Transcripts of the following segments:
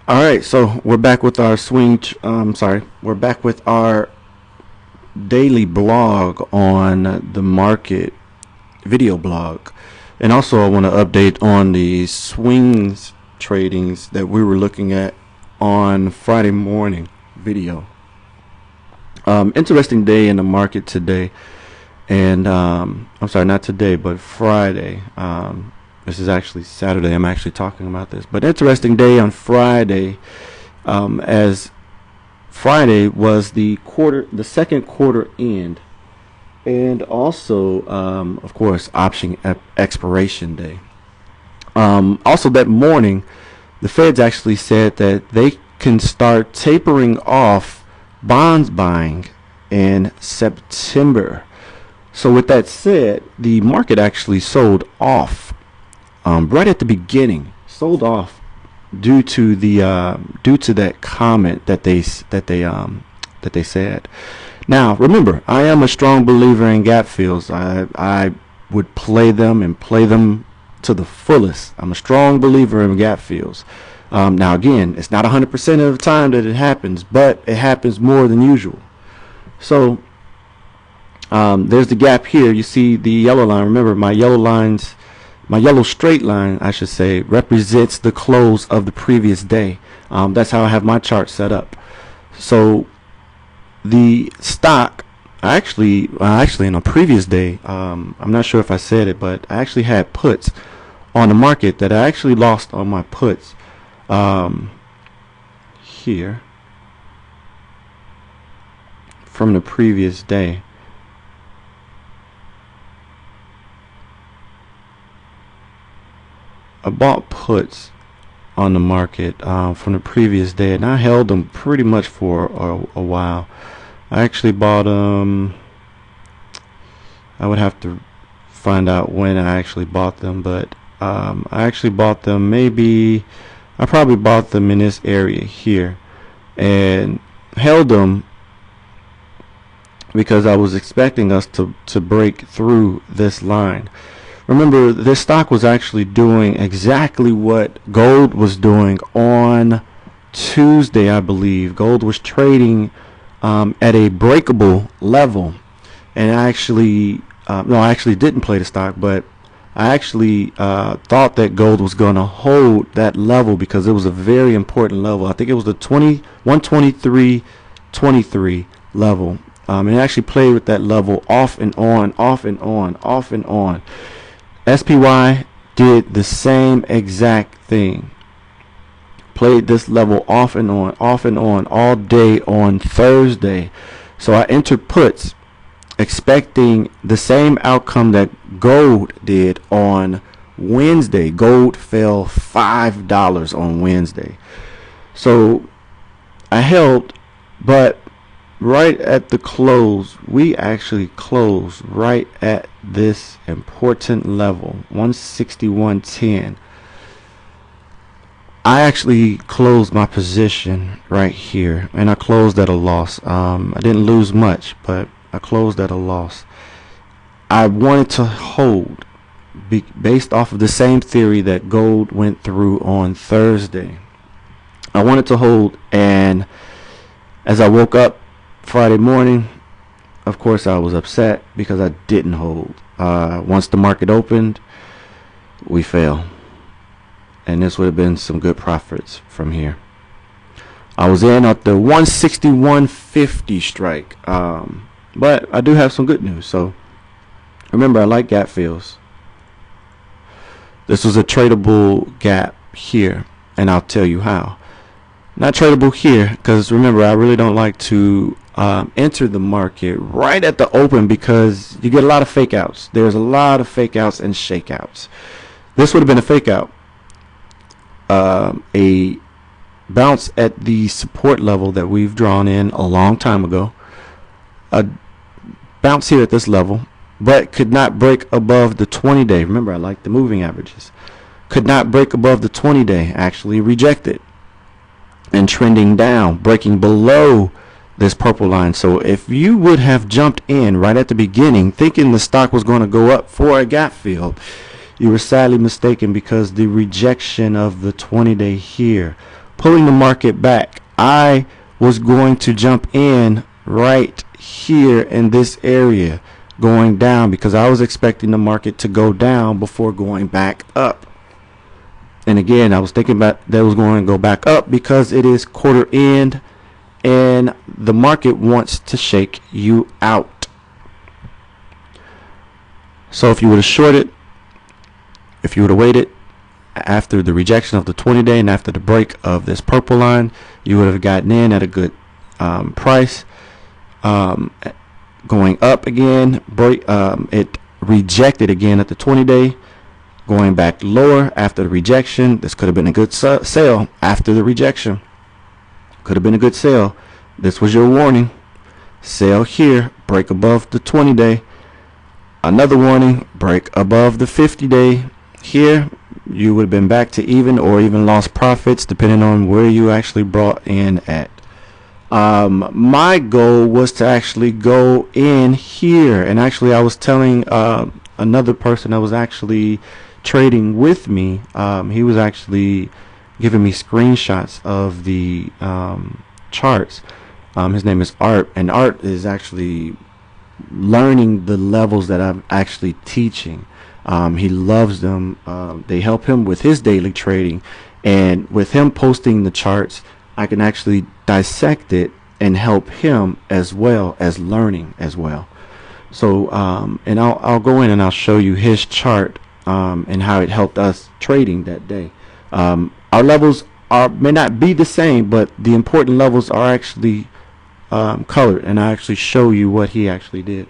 All right, so we're back with our we're back with our daily blog on the market video blog. And also I want to update on the swings tradings that we were looking at on Friday morning video. Interesting day in the market today. And I'm sorry, not today, but Friday. This is actually Saturday. I'm actually talking about this. But interesting day on Friday, as Friday was the second quarter end, and also, of course, option expiration day. Also that morning, the Feds actually said that they can start tapering off bonds buying in September. So with that said, the market actually sold off right at the beginning, sold off due to that comment that they said. Now remember, I am a strong believer in gap fills. I would play them and play them to the fullest. I'm a strong believer in gap fills. Now again, it's not 100% of the time that it happens, but it happens more than usual. So there's the gap here. You see the yellow line. Remember, my yellow straight line, I should say, represents the close of the previous day. That's how I have my chart set up. So the stock, actually in a previous day, I'm not sure if I said it, but I actually had puts on the market that I actually lost on my puts here from the previous day. I bought puts on the market from the previous day, and I held them pretty much for a while. I actually bought them. I would have to find out when I actually bought them, but I actually bought them I probably bought them in this area here and held them because I was expecting us to break through this line. Remember, this stock was actually doing exactly what gold was doing on Tuesday, I believe. Gold was trading at a breakable level, and I actually didn't play the stock, but I actually thought that gold was going to hold that level because it was a very important level. I think it was the 123.23 level, and it actually played with that level off and on, off and on, off and on. SPY did the same exact thing. Played this level off and on all day on Thursday. So I entered puts expecting the same outcome that gold did on Wednesday. Gold fell $5 on Wednesday. So I held, but right at the close, we actually closed right at this important level, 161.10. I actually closed my position right here, and I closed at a loss. I didn't lose much, but I closed at a loss. I wanted to hold based off of the same theory that gold went through on Thursday. I wanted to hold, and as I woke up Friday morning, of course I was upset because I didn't hold. Once the market opened, we fell, and this would have been some good profits from here. I was in at the 161.50 strike, but I do have some good news. So remember, I like gap fills. This was a tradable gap here, and I'll tell you how. Not tradable here because remember, I really don't like to enter the market right at the open because you get a lot of fake outs. There's a lot of fake outs and shakeouts. This would have been a fake out. A bounce at the support level that we've drawn in a long time ago. A bounce here at this level, but could not break above the 20-day. Remember, I like the moving averages. Could not break above the 20-day. Actually rejected and trending down, breaking below this purple line. So if you would have jumped in right at the beginning thinking the stock was going to go up for a gap fill, you were sadly mistaken because the rejection of the 20-day here pulling the market back. I was going to jump in right here in this area going down because I was expecting the market to go down before going back up. And again, I was thinking about that was going to go back up because it is quarter end and the market wants to shake you out. So if you would have shorted, if you would have waited after the rejection of the 20-day and after the break of this purple line, you would have gotten in at a good price. Going up again, it rejected again at the 20-day, going back lower after the rejection. This could have been a good sale after the rejection. Could have been a good sale. This was your warning. Sell here, break above the 20-day. Another warning, break above the 50-day. Here, you would have been back to even or even lost profits depending on where you actually brought in at. My goal was to actually go in here, and actually I was telling another person that was actually trading with me, he was actually giving me screenshots of the charts. His name is Art, and Art is actually learning the levels that I'm actually teaching. He loves them. They help him with his daily trading, and with him posting the charts, I can actually dissect it and help him as well as learning as well. So and I'll go in and I'll show you his chart and how it helped us trading that day. Our levels may not be the same, but the important levels are actually colored, and I actually show you what he actually did.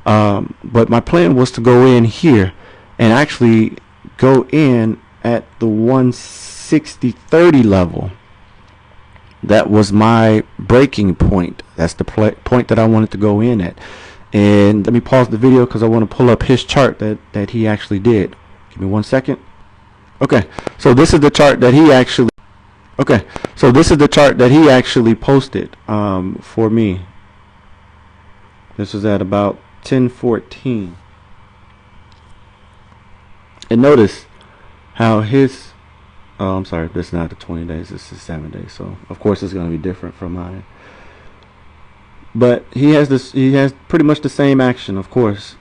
But my plan was to go in here and actually go in at the 160.30 level. That was my breaking point. That's the point that I wanted to go in at. And let me pause the video because I want to pull up his chart that he actually did. Give me 1 second. Okay, so this is the chart that he actually posted for me. This was at about 10:14. And notice how his I'm sorry, this is not the 20 days, this is 7 days, so of course it's going to be different from mine. But he has pretty much the same action, of course.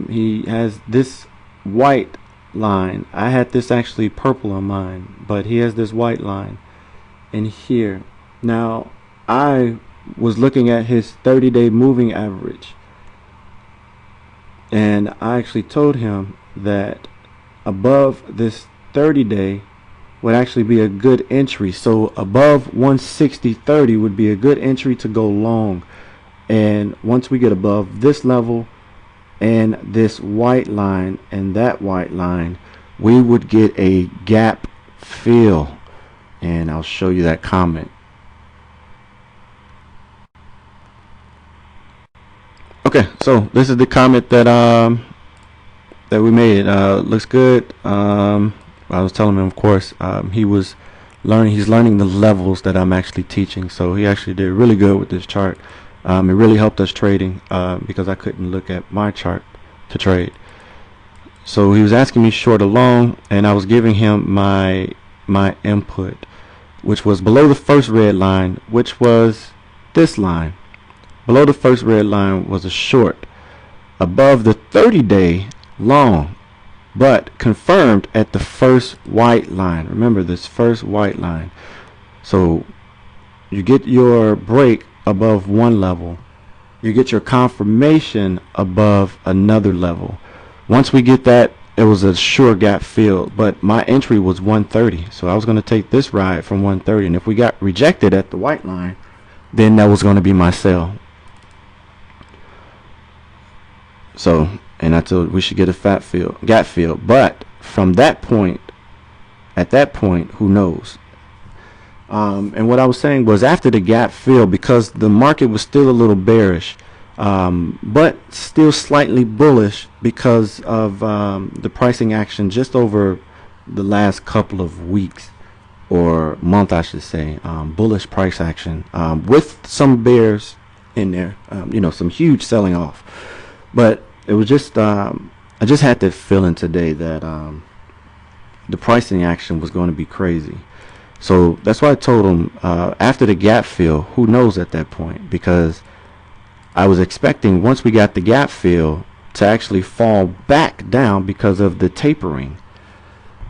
He has this white line. I had this actually purple on mine, but he has this white line in here. Now I was looking at his 30-day moving average, and I actually told him that above this 30-day would actually be a good entry. So above 160.30 would be a good entry to go long. And once we get above this level and this white line and that white line, we would get a gap fill. And I'll show you that comment. Okay, so this is the comment that we made. Looks good. I was telling him, of course, he's learning the levels that I'm actually teaching. So he actually did really good with this chart. It really helped us trading because I couldn't look at my chart to trade. So he was asking me short or long, and I was giving him my input, which was below the first red line, which was this line. Below the first red line was a short. Above the 30-day long, but confirmed at the first white line. Remember this first white line. So you get your break above one level, you get your confirmation above another level. Once we get that, it was a sure gap fill, but my entry was 130, so I was going to take this ride from 130, and if we got rejected at the white line, then that was going to be my sell. So, and I told we should get a gap fill, but from that point, at that point, who knows? And what I was saying was after the gap fill, because the market was still a little bearish, but still slightly bullish because of the pricing action just over the last couple of weeks or month, I should say. Bullish price action with some bears in there, some huge selling off. But it was just I just had that feeling today that the pricing action was going to be crazy. So that's why I told him after the gap fill, who knows at that point, because I was expecting once we got the gap fill to actually fall back down because of the tapering.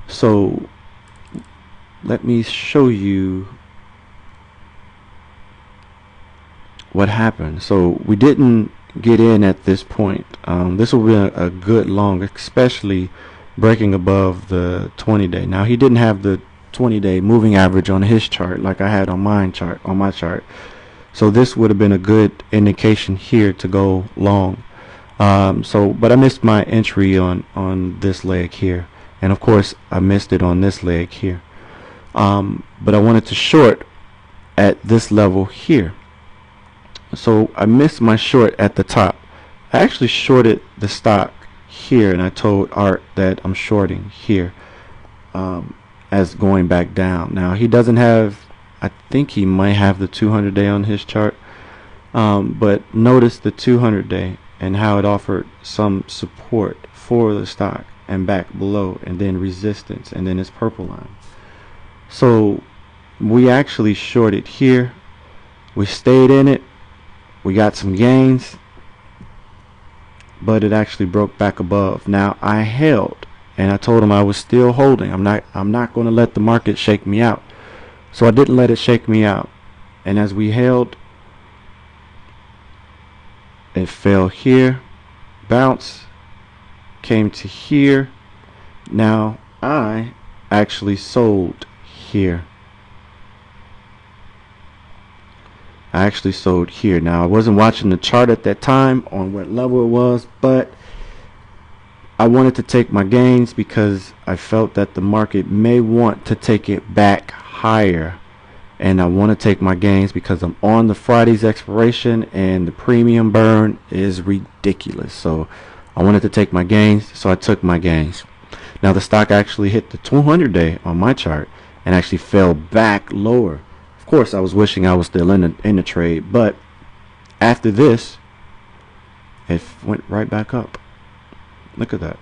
So let me show you what happened. So we didn't get in at this point. This will be a good long, especially breaking above the 20-day. Now he didn't have the 20-day moving average on his chart like I had on my chart. So this would have been a good indication here to go long. But I missed my entry on this leg here, and of course I missed it on this leg here. But I wanted to short at this level here. So I missed my short at the top. I actually shorted the stock here, and I told Art that I'm shorting here as going back down. Now he doesn't have, I think he might have the 200-day on his chart, but notice the 200-day and how it offered some support for the stock and back below, and then resistance, and then its purple line. So we actually shorted here, we stayed in it, we got some gains, but it actually broke back above. Now I held, and I told him I was still holding. I'm not going to let the market shake me out. So I didn't let it shake me out. And as we held, it fell here, bounce, came to here. Now I actually sold here. I actually sold here. Now I wasn't watching the chart at that time on what level it was, but I wanted to take my gains because I felt that the market may want to take it back higher, and I want to take my gains because I'm on the Friday's expiration and the premium burn is ridiculous. So I wanted to take my gains, so I took my gains. Now the stock actually hit the 200-day on my chart and actually fell back lower. Of course I was wishing I was still in the trade, but after this it went right back up. Look at that.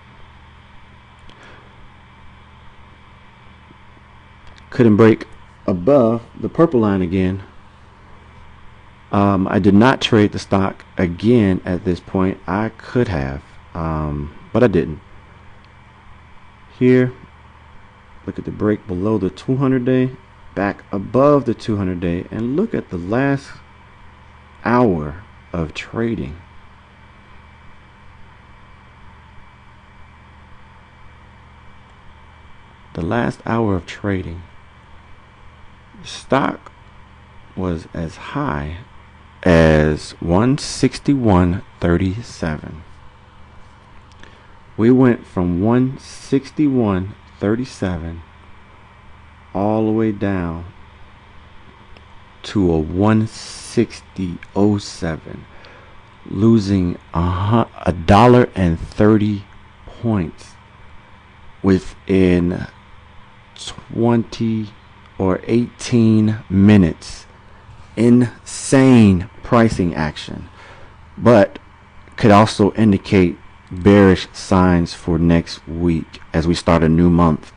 Couldn't break above the purple line again. I did not trade the stock again at this point. I could have, but I didn't. Here, look at the break below the 200-day, back above the 200-day, and look at the last hour of trading. The last hour of trading, stock was as high as 161.37. We went from 161.37 all the way down to a 160.07, losing $1.30 within 20 or 18 minutes. Insane pricing action, but could also indicate bearish signs for next week as we start a new month,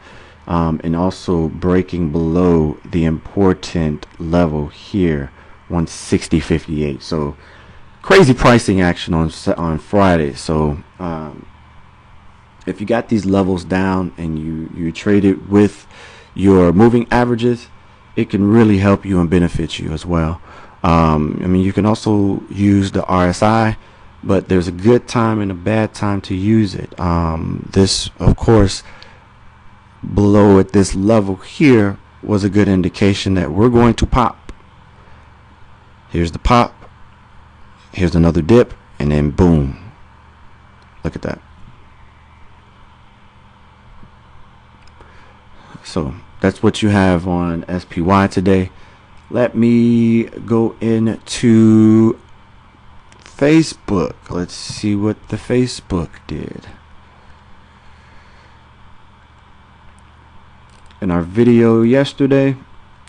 and also breaking below the important level here, 160.58. So crazy pricing action on Friday. So if you got these levels down and you trade it with your moving averages, it can really help you and benefit you as well. I mean, you can also use the RSI, but there's a good time and a bad time to use it. This, of course, below at this level here was a good indication that we're going to pop. Here's the pop, here's another dip, and then boom. Look at that. So that's what you have on SPY today. Let me go into Facebook. Let's see what the Facebook did. In our video yesterday,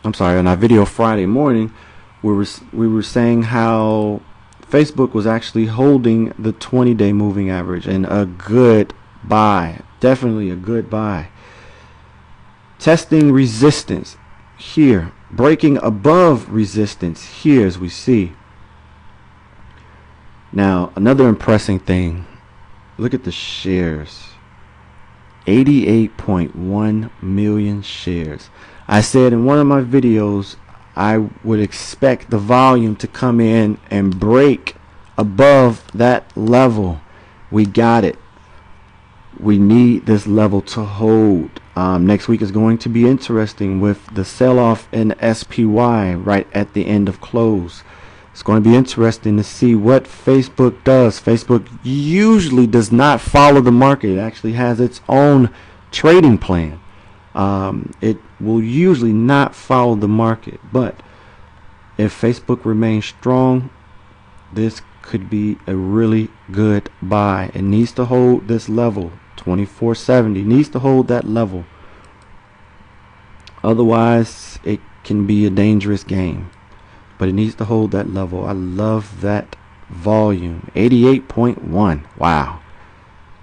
in our video Friday morning, we were saying how Facebook was actually holding the 20-day moving average, and a good buy, definitely a good buy. Testing resistance here, breaking above resistance here, as we see. Now, another impressive thing, look at the shares. 88.1 million shares. I said in one of my videos I would expect the volume to come in and break above that level. We got it. We need this level to hold. Next week is going to be interesting with the sell-off in SPY right at the end of close. It's going to be interesting to see what Facebook does. Facebook usually does not follow the market. It actually has its own trading plan. It will usually not follow the market. But if Facebook remains strong, this could be a really good buy. It needs to hold this level. 2470 needs to hold that level. Otherwise, it can be a dangerous game. But it needs to hold that level. I love that volume. 88.1. Wow.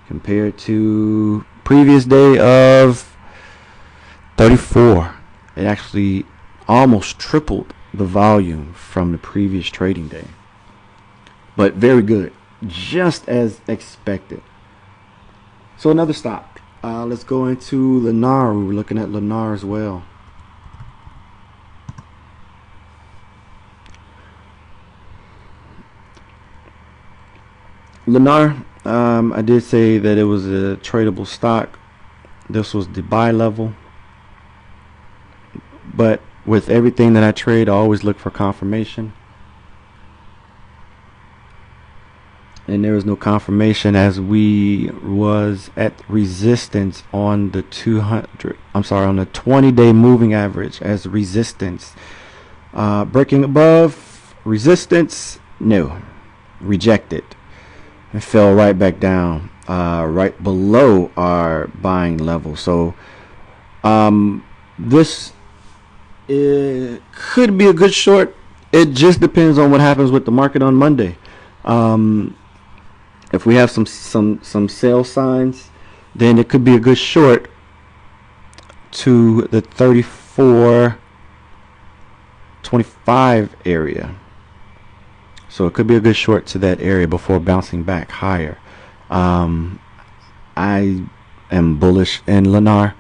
Compared to previous day of 34. It actually almost tripled the volume from the previous trading day. But very good. Just as expected. So another stock. Let's go into Lennar. We're looking at Lennar as well. Lennar, I did say that it was a tradable stock. This was the buy level. But with everything that I trade, I always look for confirmation. And there was no confirmation as we was at resistance on the 20-day moving average as resistance. Breaking above resistance, no, rejected. It fell right back down, right below our buying level. So this could be a good short. It just depends on what happens with the market on Monday. If we have some sell signs, then it could be a good short to the 34.25 area. So it could be a good short to that area before bouncing back higher. I am bullish in Lennar,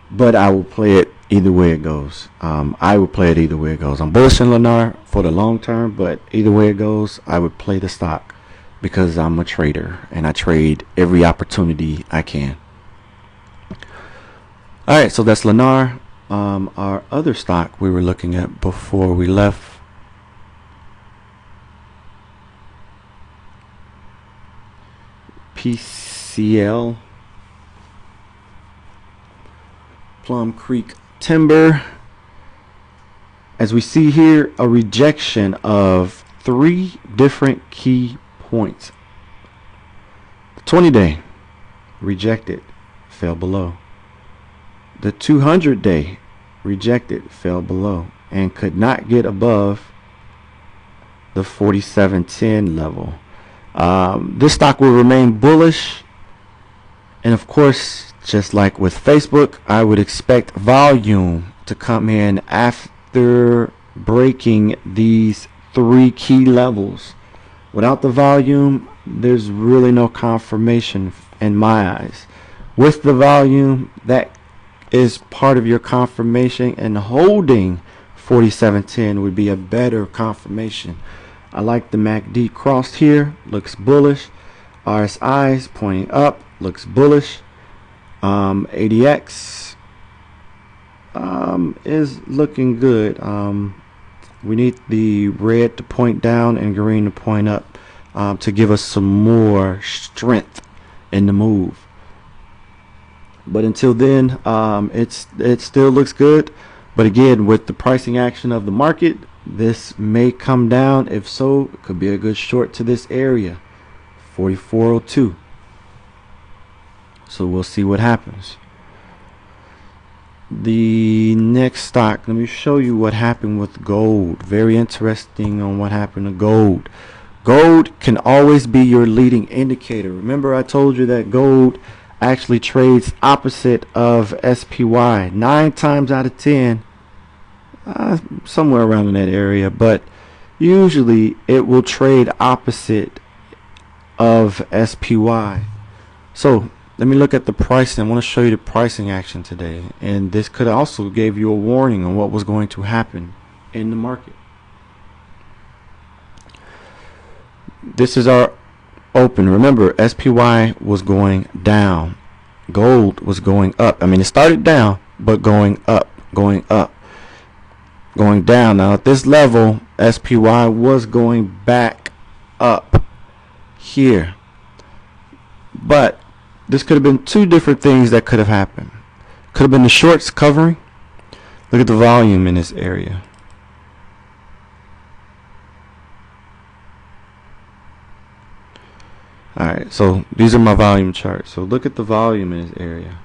but I will play it either way it goes. I would play it either way it goes. I'm bullish in Lennar for the long term, but either way it goes, I would play the stock because I'm a trader and I trade every opportunity I can. All right, so that's Lennar. Our other stock we were looking at before we left, PCL, Plum Creek Timber. As we see here, a rejection of 3 different key points. The 20-day rejected, fell below. The 200-day rejected, fell below, and could not get above the 47.10 level. This stock will remain bullish, and of course, just like with Facebook, I would expect volume to come in after breaking these 3 key levels. Without the volume, there's really no confirmation in my eyes. With the volume, that is part of your confirmation, and holding 47.10 would be a better confirmation. I like the MACD crossed here, looks bullish. RSI is pointing up, looks bullish. ADX is looking good. We need the red to point down and green to point up to give us some more strength in the move. But until then, it still looks good. But again, with the pricing action of the market, this may come down. If so, it could be a good short to this area, 44.02. So we'll see what happens. The next stock, let me show you what happened with gold. Very interesting on what happened to gold. Gold can always be your leading indicator. Remember, I told you that gold actually trades opposite of SPY. 9 times out of 10, somewhere around in that area, but usually it will trade opposite of SPY. So let me look at the pricing. I want to show you the pricing action today, and this could also give you a warning on what was going to happen in the market. This is our open. Remember, SPY was going down, gold was going up. I mean, it started down but going up, going down. Now at this level, SPY was going back up here, but this could have been two different things that could have happened. Could have been the shorts covering. Look at the volume in this area. Alright, so these are my volume charts. So look at the volume in this area.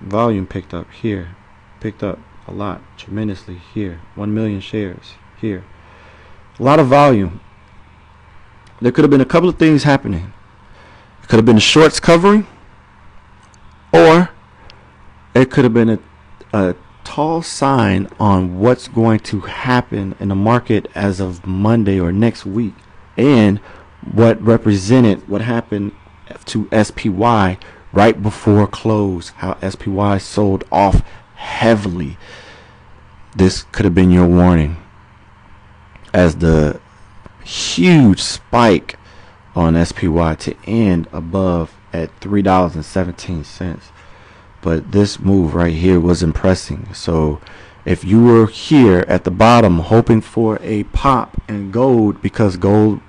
Volume picked up here, picked up a lot, tremendously here. 1 million shares here. A lot of volume. There could have been a couple of things happening. It could have been the shorts covering, or it could have been a tall sign on what's going to happen in the market as of Monday or next week, and what represented what happened to SPY right before close, how SPY sold off heavily. This could have been your warning, as the huge spike on SPY to end above at $3.17. But this move right here was impressing. So if you were here at the bottom hoping for a pop in gold, because gold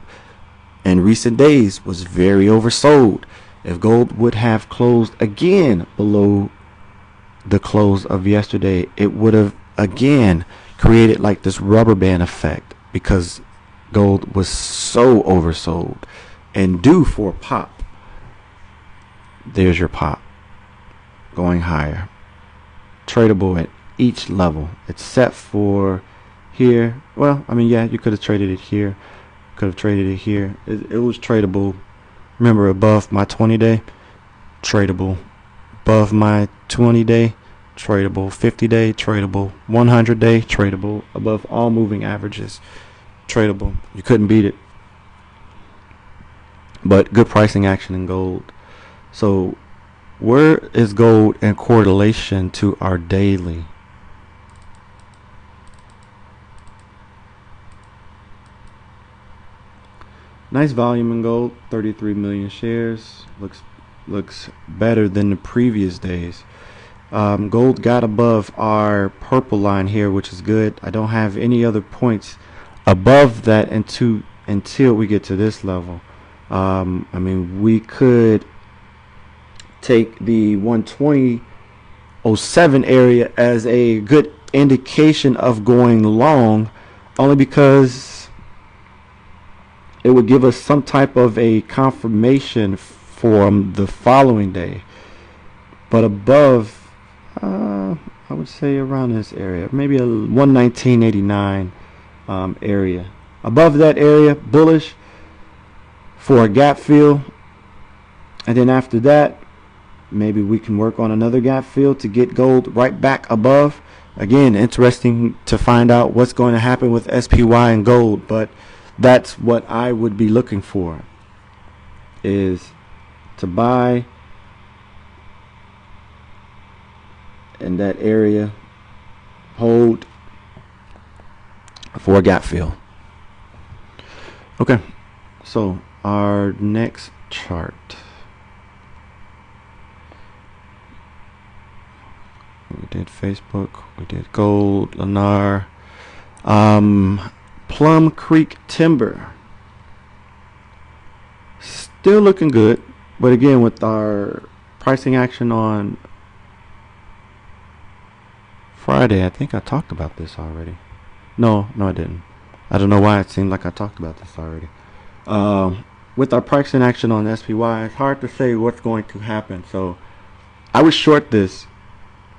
in recent days was very oversold, if gold would have closed again below the close of yesterday, it would have again created like this rubber band effect, because gold was so oversold and due for a pop. There's your pop, going higher, tradable at each level. It's set for here. Well, I mean, yeah, you could have traded it here, could have traded it here. It was tradable. Remember, above my 20-day, tradable. Above my 20-day, tradable. 50-day, tradable. 100-day, tradable. Above all moving averages, tradable. You couldn't beat it. But good pricing action in gold. So where is gold in correlation to our daily? Nice volume in gold, 33 million shares. Looks better than the previous days. Gold got above our purple line here, which is good. I don't have any other points above that until we get to this level. I mean, we could take the 120.07 area as a good indication of going long, only because it would give us some type of a confirmation for the following day. But above, I would say around this area, maybe a 119.89 area. Above that area, bullish for a gap fill, and then after that, maybe we can work on another gap fill to get gold right back above. Again, interesting to find out what's going to happen with SPY and gold, but that's what I would be looking for, is to buy in that area, hold for a gap fill. Okay, so our next chart. We did Facebook, we did gold, Lennar, Plum Creek Timber. Still looking good, but again, with our pricing action on Friday, I think I talked about this already. No, I didn't. I don't know why it seemed like I talked about this already. With our pricing action on SPY, it's hard to say what's going to happen. So I would short this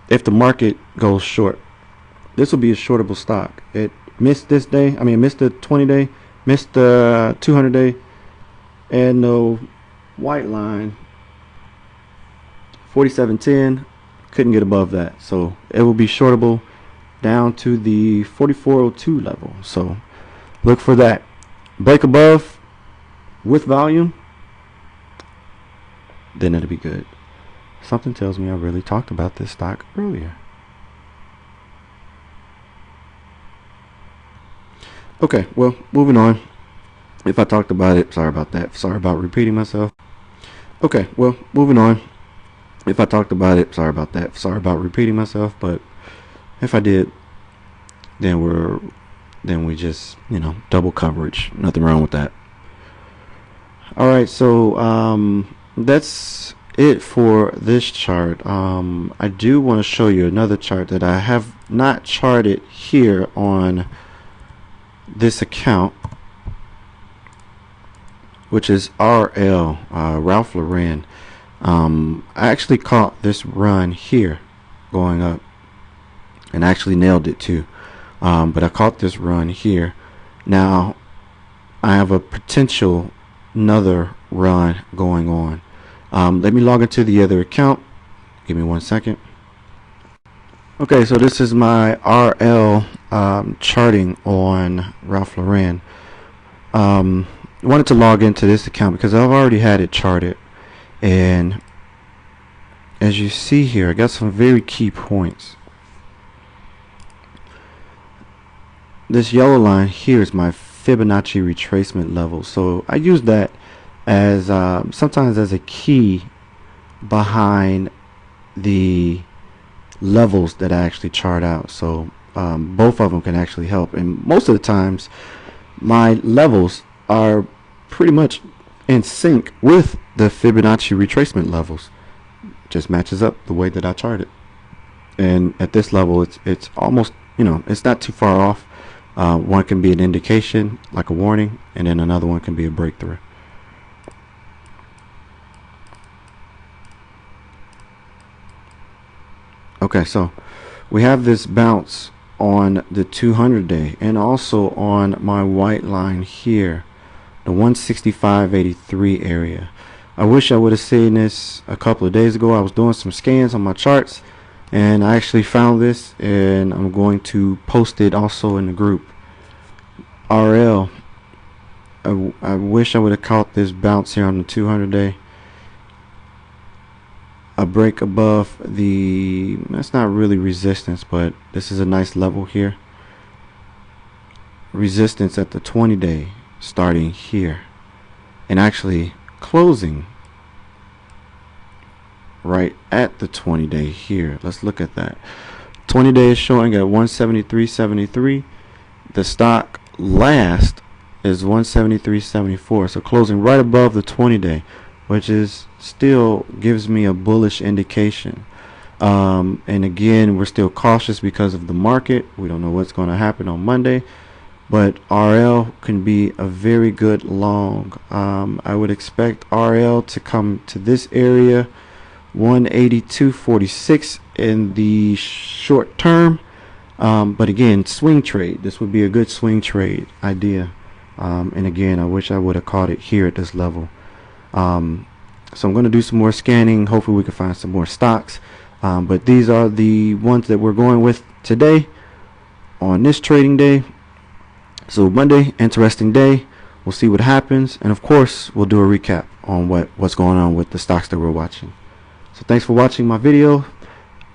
if the market goes short. This will be a shortable stock. It missed this day. I mean, missed the 20-day, missed the 200-day, and no white line. 47.10, couldn't get above that. So it will be shortable down to the 4402 level. So look for that. Break above with volume, then it'll be good. Something tells me I really talked about this stock earlier. Okay, well, moving on. If I talked about it, sorry about that. Sorry about repeating myself. Okay, well, moving on. If I talked about it, sorry about that. Sorry about repeating myself, but if I did, then we just, double coverage. Nothing wrong with that. All right, so that's it for this chart. I do want to show you another chart that I have not charted here on this account, which is RL, Ralph Lauren. I actually caught this run here going up and actually nailed it too, but I caught this run here. Now I have a potential another run going on. Let me log into the other account. Give me 1 second. Okay, so this is my RL charting on Ralph Lauren. I wanted to log into this account because I've already had it charted, and as you see here, I got some very key points. This yellow line here is my Fibonacci retracement level, so I use that as sometimes as a key behind the levels that I actually chart out. So both of them can actually help, and most of the times my levels are pretty much in sync with the Fibonacci retracement levels. Just matches up the way that I chart it, and at this level it's almost, it's not too far off. One can be an indication, like a warning, and then another one can be a breakthrough. Okay, so we have this bounce on the 200-day and also on my white line here, the 165.83 area. I wish I would have seen this a couple of days ago. I was doing some scans on my charts and I actually found this, and I'm going to post it also in the group. RL, I wish I would have caught this bounce here on the 200-day. A break above the, that's not really resistance, but this is a nice level here. Resistance at the 20-day starting here and actually closing right at the 20-day here. Let's look at that. 20-day is showing at 173.73. The stock last is 173.74, so closing right above the 20-day, which is still gives me a bullish indication. And again, we're still cautious because of the market. We don't know what's going to happen on Monday, but RL can be a very good long. I would expect RL to come to this area, 182.46 in the short term. But again, swing trade. This would be a good swing trade idea. And again, I wish I would have caught it here at this level. So I'm going to do some more scanning. Hopefully we can find some more stocks. But these are the ones that we're going with today on this trading day. So Monday, interesting day. We'll see what happens. And of course, we'll do a recap on what's going on with the stocks that we're watching. So thanks for watching my video,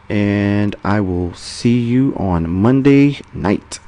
and I will see you on Monday night.